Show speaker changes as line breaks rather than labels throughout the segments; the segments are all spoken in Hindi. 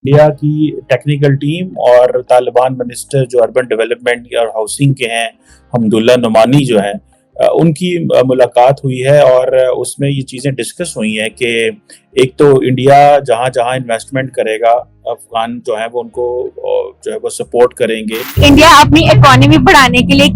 इंडिया की टेक्निकल टीम और तालिबान मिनिस्टर जो अर्बन डेवलपमेंट और हाउसिंग के हैं, हमदुल्ला नुमानी जो हैं, उनकी मुलाकात हुई है और उसमें ये चीज़ें डिस्कस हुई हैं कि एक तो इंडिया जहाँ-जहाँ इन्वेस्टमेंट करेगा, अफ़गान जो हैं वो उनको जो है वो सपोर्ट करेंगे।
इंडिया अपनी इकोनॉमी बढ़ाने के लिए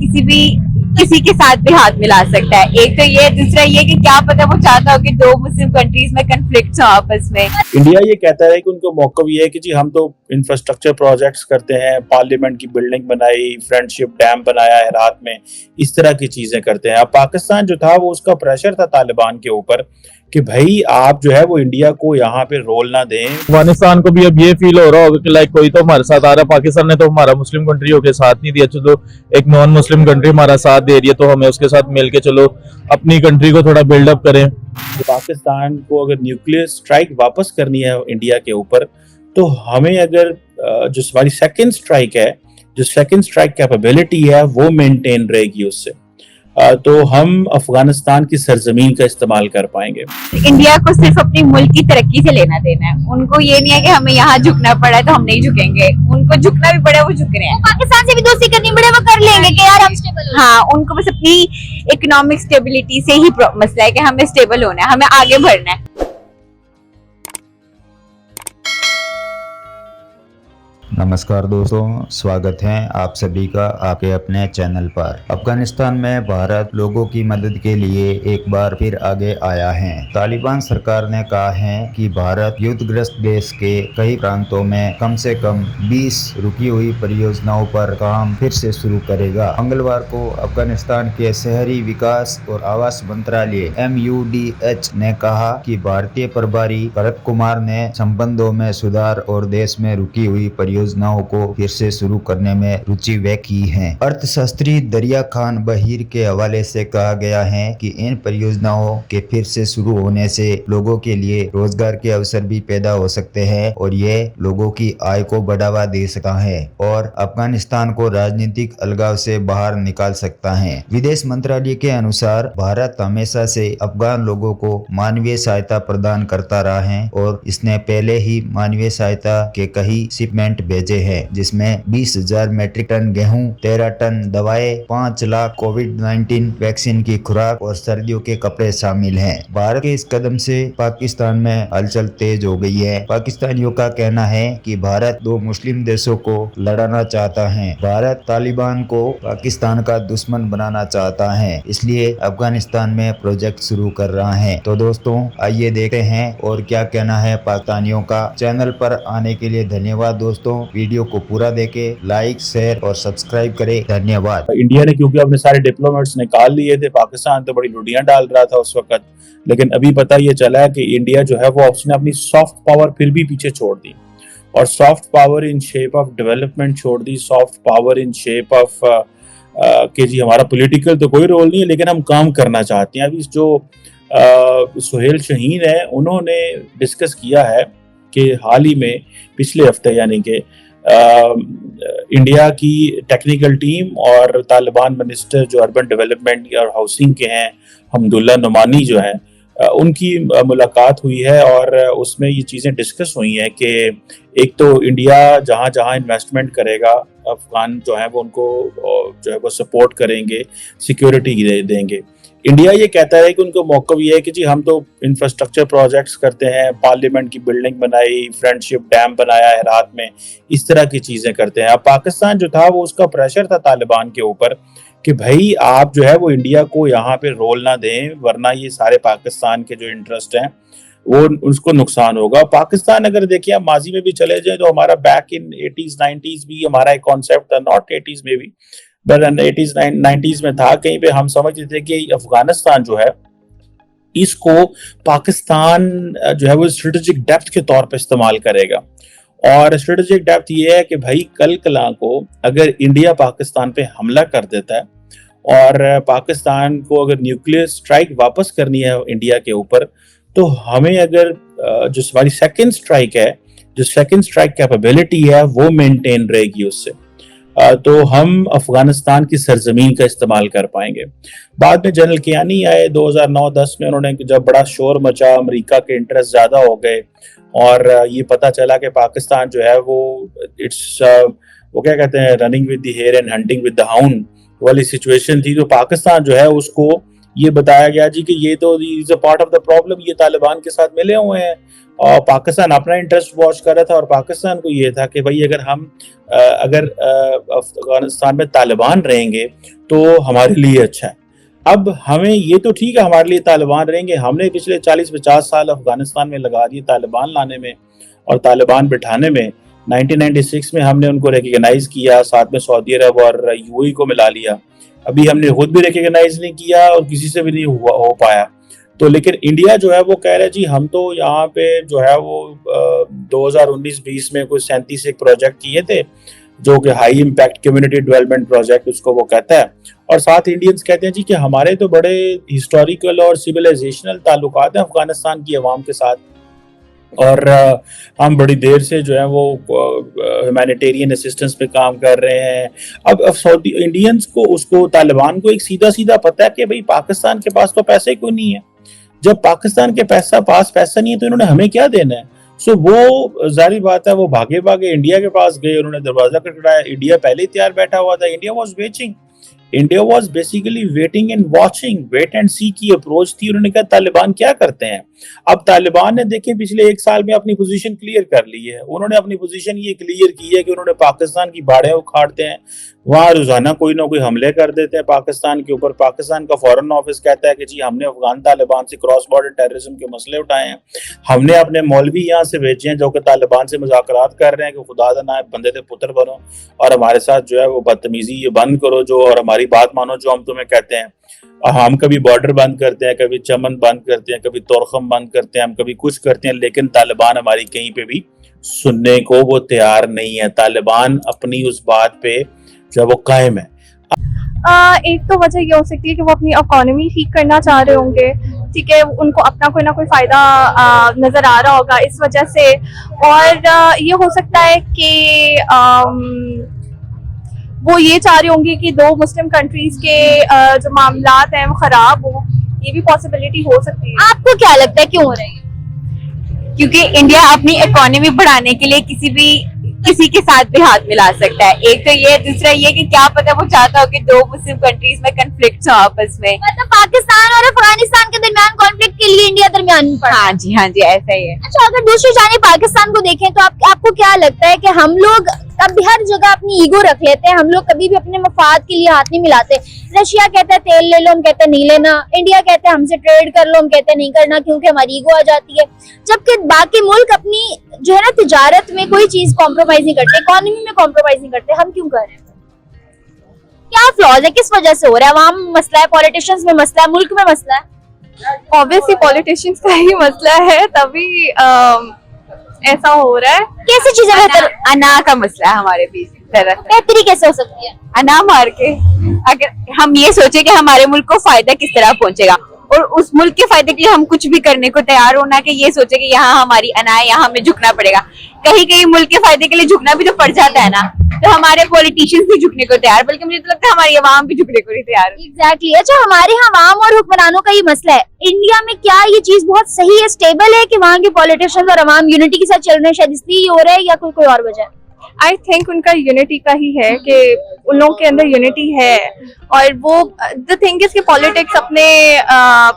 किसी के साथ भी हाथ मिला सकता है। एक तो ये, दूसरा ये कि क्या पता वो चाहता हो कि दो मुस्लिम कंट्रीज में कन्फ्लिक्ट हो आपस में।
इंडिया ये कहता है कि उनको मौक़िफ़ ये है कि जी हम तो इंफ्रास्ट्रक्चर प्रोजेक्ट्स करते हैं, पार्लियामेंट की बिल्डिंग बनाई, फ्रेंडशिप डैम बनाया है हेरात में, इस तरह की चीज़ें करते हैं। अब पाकिस्तान जो था वो उसका प्रेशर था तालिबान के ऊपर कि भाई आप जो है वो इंडिया को यहाँ पे रोल ना दें।
अफगानिस्तान को भी अब ये फील हो रहा होगा कि लाइक कोई तो हमारे साथ आ रहा है। पाकिस्तान ने तो हमारा मुस्लिम कंट्रियों के साथ नहीं दिया, चलो एक नॉन मुस्लिम कंट्री हमारा साथ दे रही है तो हमें उसके साथ मिलके चलो अपनी कंट्री को थोड़ा बिल्डअप करें।
तो पाकिस्तान को अगर न्यूक्लियर स्ट्राइक वापस करनी है इंडिया के ऊपर, तो हमें अगर जो हमारी सेकंड स्ट्राइक है, जो सेकंड स्ट्राइक कैपेबिलिटी है वो मेंटेन रहेगी उससे, तो हम अफगानिस्तान की सरजमीन का इस्तेमाल कर पाएंगे।
इंडिया को सिर्फ अपनी मुल्क की तरक्की से लेना देना है। उनको ये नहीं है कि हमें यहाँ झुकना पड़ा है तो हम नहीं झुकेंगे। उनको झुकना भी पड़ा, वो झुक रहे हैं। पाकिस्तान से भी दोस्ती करनी पड़े, वो कर लेंगे कि यार हम स्टेबल। हाँ, उनको बस अपनी इकोनॉमिक स्टेबिलिटी से ही मसला है कि हमें स्टेबल होना है, हमें आगे बढ़ना है।
नमस्कार दोस्तों, स्वागत है आप सभी का आपके अपने चैनल पर। अफगानिस्तान में भारत लोगों की मदद के लिए एक बार फिर आगे आया है। तालिबान सरकार ने कहा है कि भारत युद्धग्रस्त देश के कई प्रांतों में कम से कम 20 रुकी हुई परियोजनाओं पर काम फिर से शुरू करेगा। मंगलवार को अफगानिस्तान के शहरी विकास और आवास मंत्रालय MUDH ने कहा कि भारतीय प्रभारी भरत कुमार ने संबंधों में सुधार और देश में रुकी हुई परियोजनाओं को फिर से शुरू करने में रुचि व्यक्त की है। अर्थशास्त्री दरिया खान बहीर के हवाले से कहा गया है कि इन परियोजनाओं के फिर से शुरू होने से लोगों के लिए रोजगार के अवसर भी पैदा हो सकते हैं और ये लोगों की आय को बढ़ावा दे सकता है और अफगानिस्तान को राजनीतिक अलगाव से बाहर निकाल सकता है। विदेश मंत्रालय के अनुसार भारत हमेशा से अफगान लोगों को मानवीय सहायता प्रदान करता रहा है और इसने पहले ही मानवीय सहायता के कई शिपमेंट भेजे हैं, जिसमें 20,000 मीट्रिक टन गेहूं, 13 टन दवाएं, 5 लाख कोविड-19 वैक्सीन की खुराक और सर्दियों के कपड़े शामिल हैं। भारत के इस कदम से पाकिस्तान में हलचल तेज हो गई है। पाकिस्तानियों का कहना है कि भारत दो मुस्लिम देशों को लड़ाना चाहता है। भारत तालिबान को पाकिस्तान का दुश्मन बनाना चाहता है, इसलिए अफगानिस्तान में प्रोजेक्ट शुरू कर रहा है। तो दोस्तों आइए देखते हैं और क्या कहना है पाकिस्तानियों का। चैनल पर आने के लिए धन्यवाद दोस्तों। वीडियो को पूरा देखें, लाइक शेयर और सब्सक्राइब करें। धन्यवाद।
इंडिया ने क्योंकि अपने सारे डिप्लोमेट्स निकाल लिए थे, पाकिस्तान तो बड़ी लुटियां डाल रहा था उस वक्त, लेकिन अभी पता ये चला है कि इंडिया जो है वो उसने अपनी सॉफ्ट पावर फिर भी पीछे छोड़ दी और soft power in shape of development छोड़ दी, soft power in shape of कि जी हमारा पॉलिटिकल तो कोई रोल नहीं है लेकिन हम काम करना चाहते हैं। अभी जो सुहेल शाहीन है उन्होंने डिस्कस किया है कि हाल ही में पिछले हफ्ते यानी कि इंडिया की टेक्निकल टीम और तालिबान मिनिस्टर जो अर्बन डेवलपमेंट और हाउसिंग के हैं, हमदुल्ला नुमानी जो हैं, उनकी मुलाकात हुई है और उसमें ये चीज़ें डिस्कस हुई हैं कि एक तो इंडिया जहाँ-जहाँ इन्वेस्टमेंट करेगा, अफ़गान जो हैं वो उनको जो है वो सपोर्ट करेंगे, सिक्योरिटी देंगे। इंडिया ये कहता है कि उनको मौक़िफ़ ये है कि जी हम तो इंफ्रास्ट्रक्चर प्रोजेक्ट्स करते हैं, पार्लियामेंट की बिल्डिंग बनाई, फ्रेंडशिप डैम बनाया है हेरात में, इस तरह की चीज़ें करते हैं। अब पाकिस्तान जो था वो उसका प्रेशर था तालिबान के ऊपर कि भाई आप जो है वो इंडिया को यहाँ पे रोल ना दें, वरना ये सारे पाकिस्तान के जो इंटरेस्ट हैं वो उसको नुकसान होगा। पाकिस्तान अगर देखिए आप माजी में भी चले जाएं तो हमारा बैक इन 80s 90s भी हमारा एक कॉन्सेप्ट था, नॉट 80s में भी, बट 80s 90s में था। कहीं पे हम समझते थे कि अफगानिस्तान जो है इसको पाकिस्तान जो है वो स्ट्रेटेजिक डेप्थ के तौर पे इस्तेमाल करेगा और स्ट्रेटेजिक डेप्थ ये है कि भाई कल कला को अगर इंडिया पाकिस्तान पे हमला कर देता है और पाकिस्तान को अगर न्यूक्लियर स्ट्राइक वापस करनी है इंडिया के ऊपर, तो हमें अगर जो हमारी सेकंड स्ट्राइक है, जो सेकंड स्ट्राइक कैपेबिलिटी है वो मेंटेन रहेगी उससे, तो हम अफगानिस्तान की सरजमीन का इस्तेमाल कर पाएंगे। बाद में जनरल कियानी आए 2009-10 में, उन्होंने जब बड़ा शोर मचा, अमेरिका के इंटरेस्ट ज़्यादा हो गए और ये पता चला कि पाकिस्तान जो है वो वो क्या कहते हैं, running with the hare and hunting with the hound वाली सिचुएशन थी। तो पाकिस्तान जो है उसको ये बताया गया जी कि ये तो is a part of the problem, ये तालिबान के साथ मिले हुए हैं। और पाकिस्तान अपना इंटरेस्ट वॉच कर रहा था और पाकिस्तान को ये था कि भाई अगर अफगानिस्तान में तालिबान रहेंगे तो हमारे लिए अच्छा है। अब हमें ये तो ठीक है, हमारे लिए तालिबान रहेंगे, हमने पिछले 40-50 साल अफगानिस्तान में लगा दिए तालिबान लाने में और तालिबान बिठाने में। 1996 में हमने उनको रिकग्नाइज किया, साथ में सऊदी अरब और यूएई को मिला लिया। अभी हमने खुद भी रिकग्नाइज नहीं किया और किसी से भी नहीं हो पाया। तो लेकिन इंडिया जो है वो कह रहा है जी हम तो यहाँ पे जो है वो 2019-20 में कुछ 37 एक प्रोजेक्ट किए थे जो कि high impact community development project उसको वो कहता है। और साथ इंडियंस कहते हैं जी कि हमारे तो बड़े हिस्टोरिकल और सिविलाइजेशनल ताल्लुकात हैं अफगानिस्तान की अवाम के साथ और हम बड़ी देर से जो है वो ह्यूमैनिटेरियन असिस्टेंस पे काम कर रहे हैं। अब सऊदी इंडियंस को उसको तालिबान को एक सीधा सीधा पता है कि भाई पाकिस्तान के पास तो पैसे क्यों नहीं है। जब पाकिस्तान के पास पैसा नहीं है तो इन्होंने हमें क्या देना है। सो वो जाहिर बात है वो भागे भागे इंडिया के पास गए, उन्होंने दरवाजा खटखटाया। इंडिया पहले ही तैयार बैठा हुआ था। India was basically waiting and watching, wait and see की अप्रोच थी। उन्होंने कहा तालिबान क्या करते हैं। अब तालिबान ने देखें पिछले 1 साल में अपनी पोजीशन क्लियर कर ली है। उन्होंने अपनी पोजीशन ये क्लियर की है कि उन्होंने पाकिस्तान की बाड़ें उखाड़ते हैं, वहां रोजाना कोई ना कोई हमले कर देते हैं पाकिस्तान के ऊपर। पाकिस्तान का फॉरेन ऑफिस कहता है कि जी हमने अफगान तालिबान से क्रॉस बॉर्डर टेररिज्म के मसले उठाए हैं, हमने अपने मौलवी यहाँ से भेजे हैं जो कि तालिबान से मुज़ाकरात कर रहे हैं कि खुदा ना बंदे दे पुत्र बनो और हमारे साथ जो है वो बदतमीजी ये बंद करो जो, और हमारी बात मानो जो हम तुम्हें कहते हैं। हम कभी बॉर्डर बंद करते हैं, कभी चमन बंद करते हैं, कभी तोरखम बंद करते हैं, हम कभी कुछ करते हैं, लेकिन तालिबान हमारी कहीं पे भी सुनने को वो तैयार नहीं है। तालिबान अपनी उस बात पे जो वो कायम है।
एक तो वजह ये हो सकती है कि वो अपनी इकोनॉमी ठीक करना चाह रहे होंगे, ठीक है, उनको अपना कोई ना कोई फायदा नजर आ रहा होगा इस वजह से। और ये हो सकता है कि वो ये चाह रहे होंगे कि 2 मुस्लिम कंट्रीज के जो मामलात हैं वो खराब हो, ये भी पॉसिबिलिटी हो सकती है।
आपको क्या लगता है क्यों हो रही है? क्योंकि इंडिया अपनी इकोनॉमी बढ़ाने के लिए किसी के साथ भी हाथ मिला सकता है। एक तो ये, दूसरा ये कि क्या पता वो चाहता हो कि 2 मुस्लिम कंट्रीज में कन्फ्लिक्ट हो आपस में, मतलब पाकिस्तान और अफगानिस्तान के दरमियान कॉन्फ्लिक्ट के लिए इंडिया दरमियान में पड़ा। हाँ जी ऐसा ही है। अच्छा, अगर दूसरी जाने पाकिस्तान को देखें तो आपको क्या लगता है कि हम लोग कभी हर जगह अपनी ईगो रख लेते हैं, हम लोग कभी भी अपने मफाद के लिए हाथ नहीं मिलाते। रशिया कहता है तेल ले लो, हम कहते हैं नहीं लेना। इंडिया कहता है हमसे ट्रेड कर लो, हम कहते हैं नहीं करना क्योंकि हमारी ईगो आ जाती है। जबकि बाकी मुल्क अपनी जो है ना तिजारत में कोई चीज कॉम्प्रोमाइज नहीं करते, इकोनॉमी में कॉम्प्रोमाइज नहीं करते, हम क्यों कर रहे हैं? क्या फ्लॉज है, किस वजह से हो रहा है? आवाम में मसला है, पॉलिटिशियंस में मसला है, मुल्क में मसला है?
ऑब्वियसली पॉलिटिशियंस का ही मसला है, तभी ऐसा हो रहा है।
कैसी चीजें बेहतर?
अना का मसला है हमारे बीच।
बेहतरी कैसे हो सकती है?
अना मार के अगर हम ये सोचे कि हमारे मुल्क को फायदा किस तरह पहुंचेगा और उस मुल्क के फायदे के लिए हम कुछ भी करने को तैयार होना, कि ये सोचे कि यहाँ हमारी अना है, यहाँ हमें झुकना पड़ेगा। कहीं कहीं मुल्क के फायदे के लिए झुकना भी तो पड़ जाता है ना। तो हमारे पॉलिटिशियंस भी झुकने को तैयार, बल्कि मुझे तो लगता है हमारी अवाम भी झुकने को नहीं तैयार।
एग्जैक्टली। अच्छा, हमारे यहाँ अवाम और हुक्मरानों का ये मसला है। इंडिया में क्या ये चीज बहुत सही है, स्टेबल है कि वहाँ के पॉलिटिशियंस और अवाम यूनिटी के साथ चल रहे हैं, शायद इसलिए ये हो रहा है, या कोई और वजह है?
आई थिंक उनका यूनिटी का ही है कि उन लोगों के अंदर यूनिटी है। और वो द थिंग इज कि पॉलिटिक्स अपने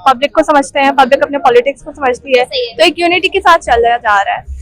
पब्लिक को समझते हैं, पब्लिक अपने पॉलिटिक्स को समझती है, तो एक यूनिटी के साथ चला जा रहा है।